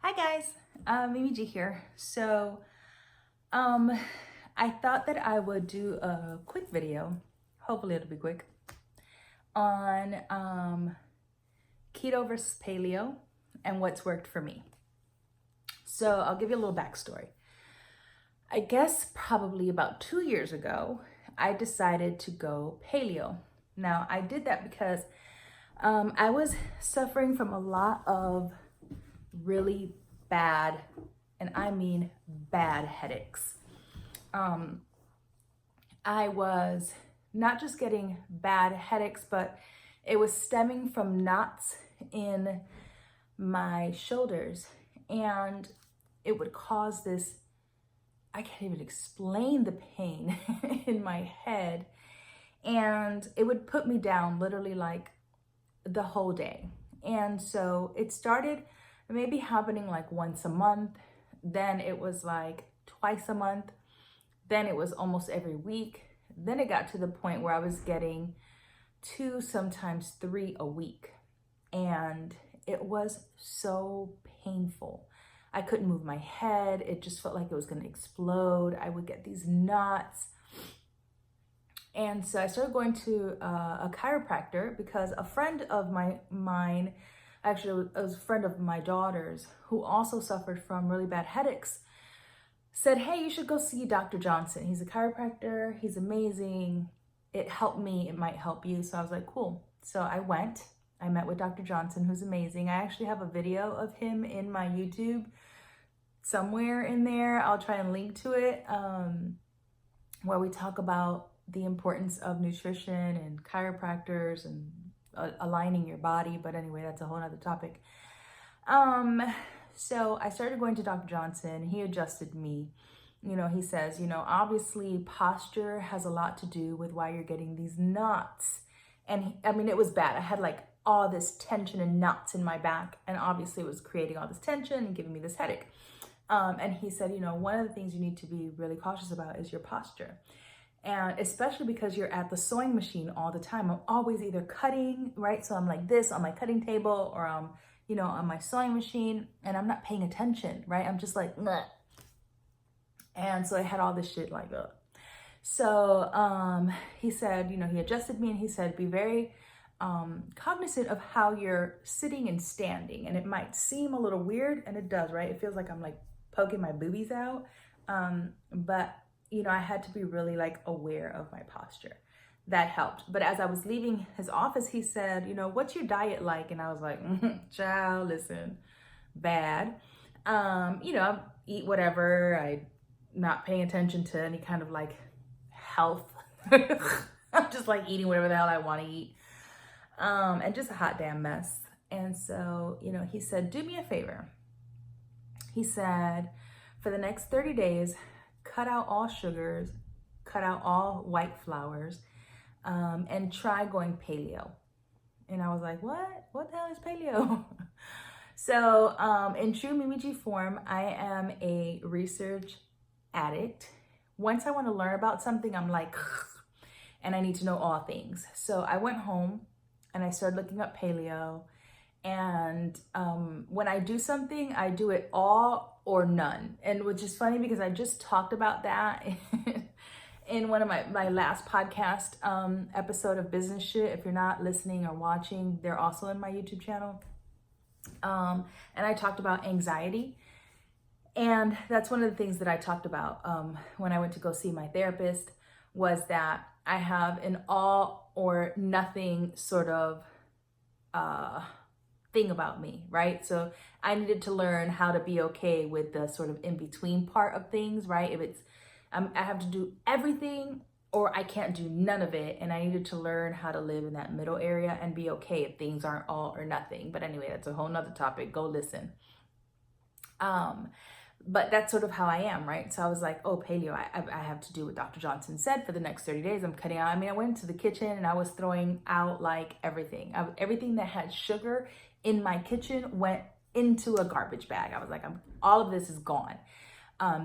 Hi guys, Mimi G here. I thought that I would do a quick video, hopefully it'll be quick, on keto versus paleo and what's worked for me. So I'll give you a little backstory. I guess probably about 2 years ago, I decided to go paleo. Now I did that because I was suffering from a lot of really bad, and I mean bad headaches. I was not just getting bad headaches, but it was stemming from knots in my shoulders, and it would cause this, I can't even explain the pain in my head, and it would put me down literally like the whole day. And so it started maybe happening like once a month, then it was like twice a month, then it was almost every week. Then it got to the point where I was getting 2, sometimes 3 a week. And it was so painful. I couldn't move my head. It just felt like it was going to explode. I would get these knots. And so I started going to a chiropractor because a friend of mine, actually it was a friend of my daughter's, who also suffered from really bad headaches, said, hey, you should go see Dr. Johnson. He's a chiropractor. He's amazing. It helped me. It might help you. So I was like, cool. So I went. I met with Dr. Johnson, who's amazing. I actually have a video of him in my YouTube somewhere in there. I'll try and link to it, where we talk about the importance of nutrition and chiropractors and aligning your body. But anyway, that's a whole other topic. So I started going to Dr. Johnson. He adjusted me. He says, obviously posture has a lot to do with why you're getting these knots. And it was bad. I had like all this tension and knots in my back. And obviously it was creating all this tension and giving me this headache. And he said, one of the things you need to be really cautious about is your posture. And especially because you're at the sewing machine all the time. I'm always either cutting, right? So I'm like this on my cutting table, or I'm on my sewing machine, and I'm not paying attention, right? I'm just like, meh. And so I had all this shit like that. So he said, he adjusted me, and he said, be very cognizant of how you're sitting and standing. And it might seem a little weird, and it does, right? It feels like I'm like poking my boobies out. But I had to be really like aware of my posture. That helped. But as I was leaving his office, he said, what's your diet like? And I was like, child, listen, bad. I eat whatever. I'm not paying attention to any kind of like health. I'm just like eating whatever the hell I want to eat. And just a hot damn mess. And so, he said, do me a favor. He said, for the next 30 days, cut out all sugars, cut out all white flours, and try going paleo. And I was like, what? What the hell is paleo? So in true Mimi G form, I am a research addict. Once I want to learn about something, I'm like, and I need to know all things. So I went home and I started looking up paleo. And when I do something, I do it all or none. And which is funny because I just talked about that in one of my last podcast episode of Business Shit. If you're not listening or watching, they're also in my YouTube channel. And I talked about anxiety. And that's one of the things that I talked about when I went to go see my therapist, was that I have an all or nothing sort of thing about me, right? So I needed to learn how to be okay with the sort of in-between part of things, right? If it's I have to do everything or I can't do none of it. And I needed to learn how to live in that middle area and be okay if things aren't all or nothing. But anyway, that's a whole nother topic. Go listen. But that's sort of how I am, right? So I was like, oh, paleo, I have to do what Dr. Johnson said for the next 30 days. I'm cutting out. I went to the kitchen and I was throwing out like everything. Everything that had sugar in my kitchen went into a garbage bag. I was like, all of this is gone.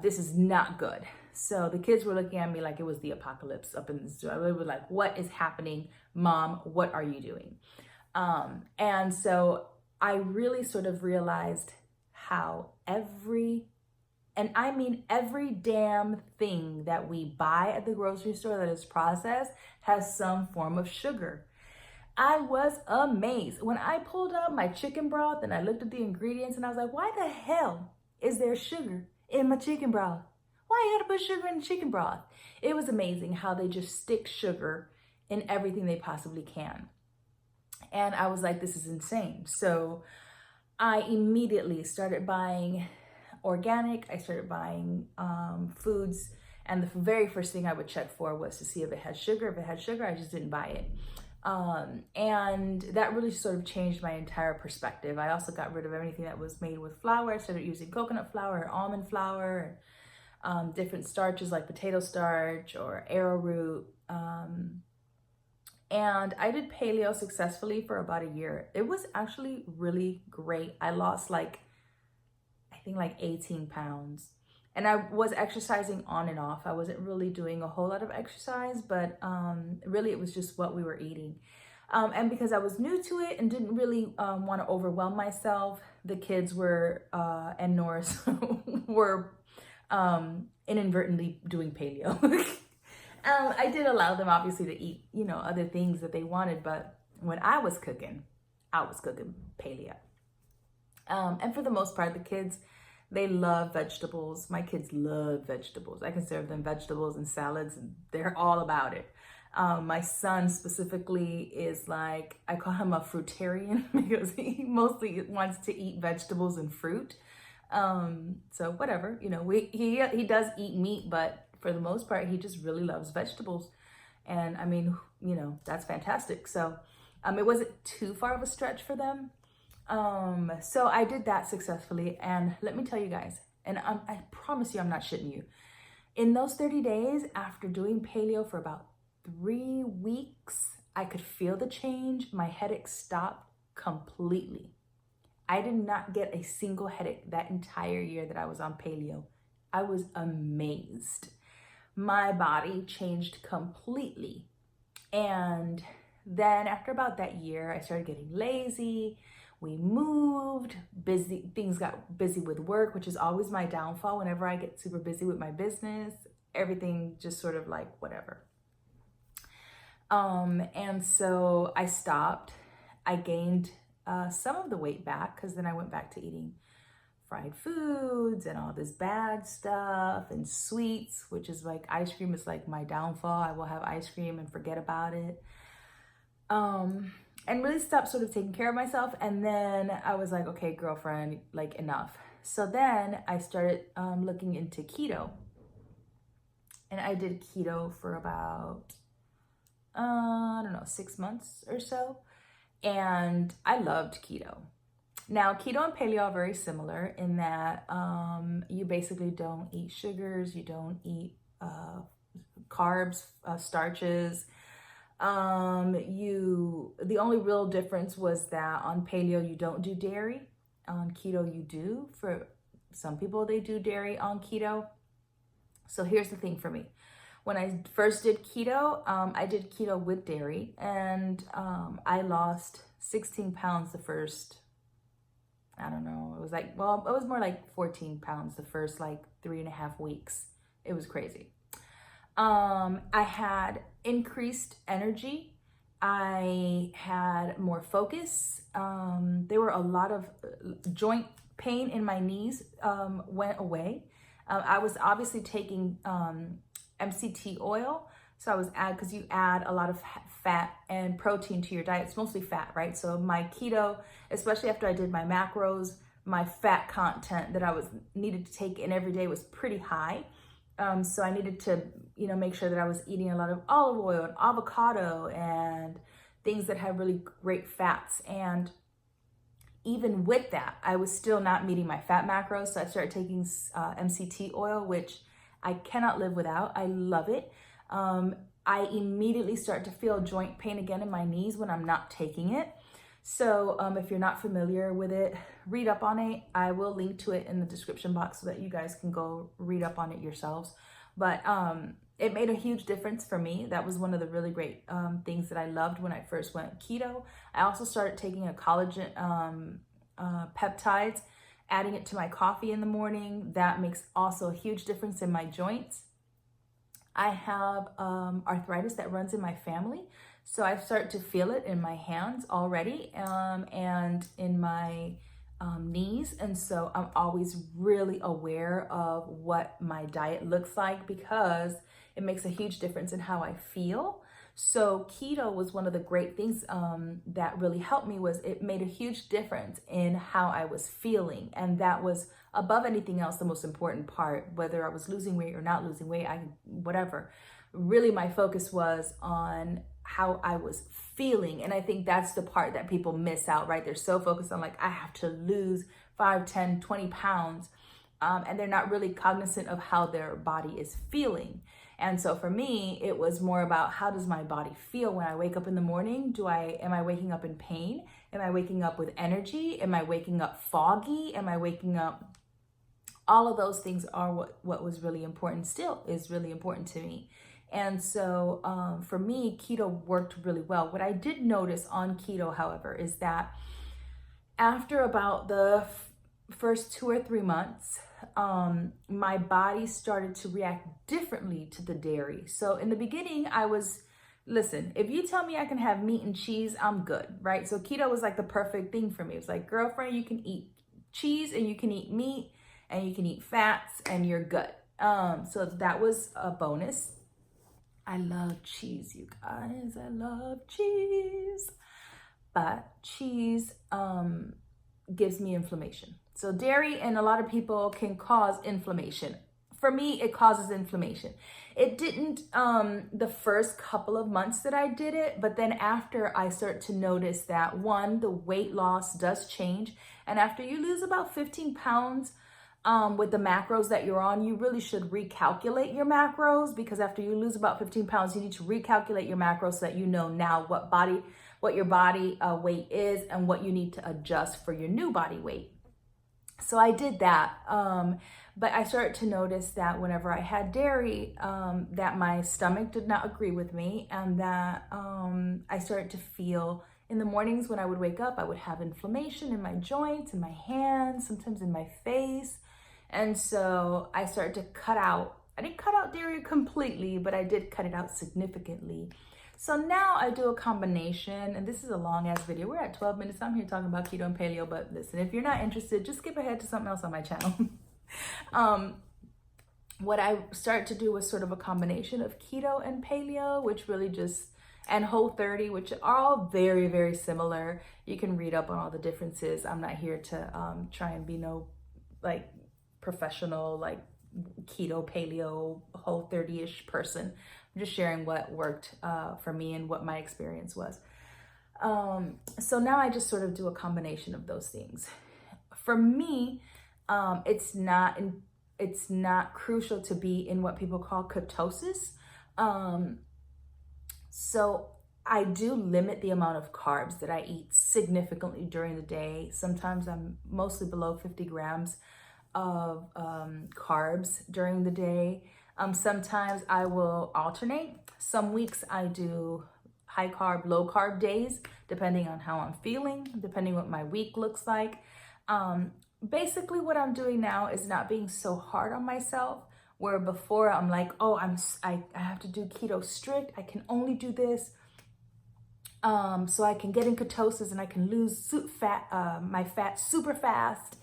This is not good. So the kids were looking at me like it was the apocalypse up in the store. They were like, what is happening? Mom, what are you doing? And so I really sort of realized how and I mean every damn thing that we buy at the grocery store that is processed has some form of sugar. I was amazed when I pulled up my chicken broth and I looked at the ingredients and I was like, why the hell is there sugar in my chicken broth? Why you gotta put sugar in the chicken broth? It was amazing how they just stick sugar in everything they possibly can. And I was like, this is insane. So I immediately started buying organic. I started buying foods. And the very first thing I would check for was to see if it had sugar. If it had sugar, I just didn't buy it. And that really sort of changed my entire perspective. I also got rid of everything that was made with flour. I started using coconut flour, almond flour, different starches like potato starch or arrowroot. And I did paleo successfully for about a year. It was actually really great. I lost I think 18 pounds. And I was exercising on and off. I wasn't really doing a whole lot of exercise, but really it was just what we were eating. And because I was new to it and didn't really want to overwhelm myself, the kids were, and Norris were inadvertently doing paleo. I did allow them obviously to eat, other things that they wanted, but when I was cooking paleo. And for the most part, the kids, they love vegetables. My kids love vegetables. I can serve them vegetables and salads, and they're all about it. My son specifically is I call him a fruitarian because he mostly wants to eat vegetables and fruit. So whatever, he does eat meat, but for the most part, he just really loves vegetables. And I mean, that's fantastic. So it wasn't too far of a stretch for them. So I did that successfully. And let me tell you guys, and I promise you, I'm not shitting you. In those 30 days after doing paleo for about 3 weeks, I could feel the change. My headache stopped completely. I did not get a single headache that entire year that I was on paleo. I was amazed. My body changed completely. And then after about that year, I started getting lazy. We moved, things got busy with work, which is always my downfall. Whenever I get super busy with my business, everything just sort of whatever. And so I stopped. I gained some of the weight back because then I went back to eating fried foods and all this bad stuff and sweets, which is ice cream is my downfall. I will have ice cream and forget about it. And really stopped sort of taking care of myself. And then I was like, okay, girlfriend, enough. So then I started looking into keto. And I did keto for about, 6 months or so. And I loved keto. Now, keto and paleo are very similar in that you basically don't eat sugars, you don't eat carbs, starches. The only real difference was that on paleo, you don't do dairy. On keto, you do. For some people, they do dairy on keto. So here's the thing for me. When I first did keto, I did keto with dairy, and I lost 16 pounds the first, I don't know, it was more like 14 pounds the first 3.5 weeks. It was crazy. I had increased energy. I had more focus. There were a lot of joint pain in my knees went away. I was obviously taking MCT oil. So I was because you add a lot of fat and protein to your diet. It's mostly fat, right? So my keto, especially after I did my macros, my fat content that I needed to take in every day was pretty high. So I needed to, make sure that I was eating a lot of olive oil and avocado and things that had really great fats. And even with that, I was still not meeting my fat macros. So I started taking MCT oil, which I cannot live without. I love it. I immediately start to feel joint pain again in my knees when I'm not taking it. So if you're not familiar with it, read up on it. I will link to it in the description box so that you guys can go read up on it yourselves. But it made a huge difference for me. That was one of the really great things that I loved when I first went keto. I also started taking a collagen peptides, adding it to my coffee in the morning. That makes also a huge difference in my joints. I have arthritis that runs in my family. So I start to feel it in my hands already, and in my knees. And so I'm always really aware of what my diet looks like, because it makes a huge difference in how I feel. So keto was one of the great things that really helped me. Was it made a huge difference in how I was feeling. And that was, above anything else, the most important part. Whether I was losing weight or not losing weight, whatever. Really, my focus was on how I was feeling. And I think that's the part that people miss out, right? They're so focused on, like, I have to lose 5, 10, 20 pounds. And they're not really cognizant of how their body is feeling. And so for me, it was more about, how does my body feel when I wake up in the morning? Am I waking up in pain? Am I waking up with energy? Am I waking up foggy? Am I waking up? All of those things are what was really important, still is really important to me. And so for me, keto worked really well. What I did notice on keto, however, is that after about the first 2 or 3 months, my body started to react differently to the dairy. So in the beginning, listen, if you tell me I can have meat and cheese, I'm good, right? So keto was like the perfect thing for me. It was like, girlfriend, you can eat cheese and you can eat meat and you can eat fats and you're good. So that was a bonus. I love cheese, you guys. I love cheese. But cheese gives me inflammation. So dairy and a lot of people can cause inflammation. For me, it causes inflammation. It didn't the first couple of months that I did it, but then after I start to notice that, one, the weight loss does change. And after you lose about 15 pounds with the macros that you're on, you really should recalculate your macros, because after you lose about 15 pounds, you need to recalculate your macros so that you know now what your body weight is and what you need to adjust for your new body weight. So I did that, but I started to notice that whenever I had dairy, that my stomach did not agree with me, and that I started to feel, in the mornings when I would wake up, I would have inflammation in my joints, in my hands, sometimes in my face. And so I started to I didn't cut out dairy completely, but I did cut it out significantly. So now I do a combination, and this is a long ass video. We're at 12 minutes. I'm here talking about keto and paleo, but listen, if you're not interested, just skip ahead to something else on my channel. What I started to do was sort of a combination of keto and paleo, which really and Whole30, which are all very, very similar. You can read up on all the differences. I'm not here to try and be no like professional, like keto, paleo, Whole30-ish person. I'm just sharing what worked for me and what my experience was. So now I just sort of do a combination of those things. For me, it's not crucial to be in what people call ketosis. So I do limit the amount of carbs that I eat significantly during the day. Sometimes I'm mostly below 50 grams of carbs during the day. Sometimes I will alternate. Some weeks I do high carb, low carb days, depending on how I'm feeling, depending what my week looks like. Basically what I'm doing now is not being so hard on myself, where before I'm like, oh, I have to do keto strict. I can only do this so I can get in ketosis and I can lose my fat super fast.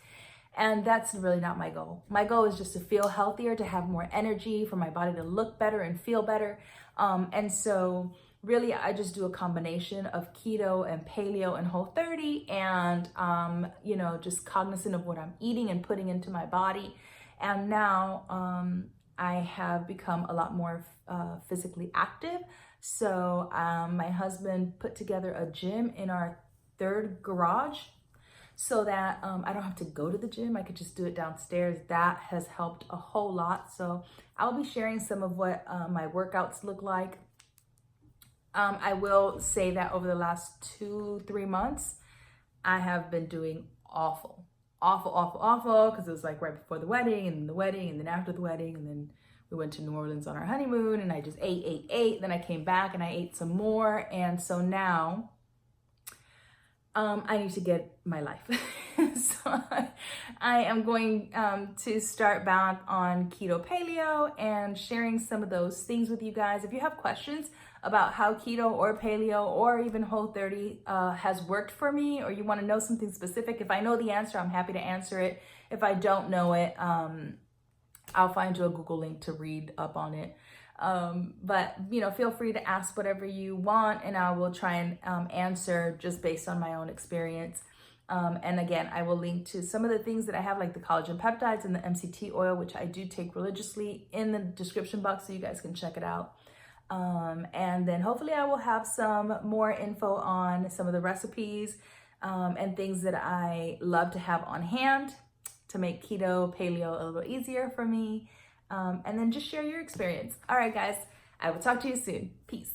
And that's really not my goal. My goal is just to feel healthier, to have more energy, for my body to look better and feel better. And so really I just do a combination of keto and paleo and Whole30, and just cognizant of what I'm eating and putting into my body. And now I have become a lot more physically active. So my husband put together a gym in our third garage, so that I don't have to go to the gym. I could just do it downstairs. That has helped a whole lot. So I'll be sharing some of what my workouts look like. I will say that over the last 2-3 months, I have been doing awful, because it was like right before the wedding, and then after the wedding, and then we went to New Orleans on our honeymoon, and I just ate. Then I came back and I ate some more. And so now I need to get my life. So I am going to start back on keto paleo and sharing some of those things with you guys. If you have questions about how keto or paleo or even Whole30 has worked for me, or you want to know something specific, if I know the answer, I'm happy to answer it. If I don't know it, I'll find you a Google link to read up on it. But feel free to ask whatever you want, and I will try and answer just based on my own experience. And again, I will link to some of the things that I have, like the collagen peptides and the MCT oil, which I do take religiously, in the description box so you guys can check it out. And then hopefully I will have some more info on some of the recipes and things that I love to have on hand to make keto, paleo a little easier for me. And then just share your experience. All right, guys, I will talk to you soon. Peace.